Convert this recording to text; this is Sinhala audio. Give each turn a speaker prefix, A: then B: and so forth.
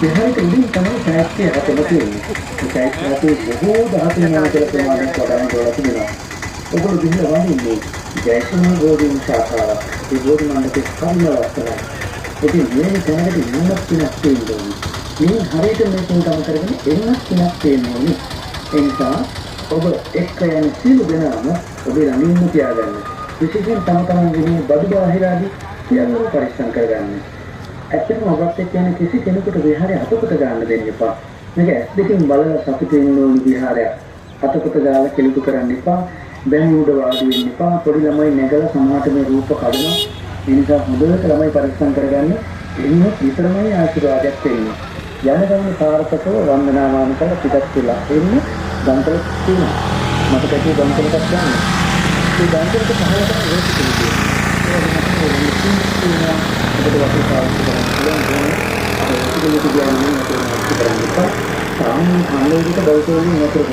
A: විහාරයට උඩින් තමයි චෛත්‍ය හතම තියෙන්නේ. ඒ චෛත්‍යයේ බොහෝ ධාතු නාමකල ප්‍රමාණයක් වඩාන දොලා තිබෙනවා. ඔගොල්ලෝ ගිහිල්ලා වඳින්නේ ජයසුමා බෝධින් ශාඛාවක්. ඒ බෝධි මණ්ඩපේ කර්ම ලස්සනයි. ඉතින් මේ තැනකට නුනක් තුනක් තියෙනවා. මේ හරියට මේකෙන් ගම කරගෙන එන්නක් තුනක් තියෙනවා. ඒ නිසා ඔබ එක්ක යන සියලු දෙනාම ඔබේ ළඟින්ම තියාගන්න. විශේෂයෙන් තම තමන්ගේ බඩු බාහිර ආදී සියල්ලම පරිස්සම් කරගන්න. ඇත්තටම ඔබත් එක්ක යන කිසි කෙනෙකුට විහාරය අතපොත ගන්න දෙන්න එපා. මේක ඇස් දෙකෙන් බලලා සතුටින් ඉන්න ඕන විහාරයක්. අතපොත ගාලා කෙලිතු කරන්න එපා. බැන් උඩ වාඩි වෙන්න එපා. පොඩි ළමයි නැගලා සමාහට මේ රූප කඩනවා. ඒ නිසා හොඳට ළමයි පරිස්සම් කරගන්න. එන්න විතරමයි ආශිර්වාදයක් වෙන්නේ. යන ගමන සාර්ථකව වන්දනාමාන කරලා පිටත් වෙලා එන්න ගන්තර තියෙනවා. මට කැටි ගන්තරයක් ගන්න. ඒ ගන්තරක පහල තමයි ඒක තියෙන්නේ. ඒ වගේම ඒක වගේ පාවිච්චි කරනවා. ඒක කියන්නේ නේද? ඒක කරන්නේ. සාමාන්‍ය අන්ලෝඩික බෞද්ධයන් නතර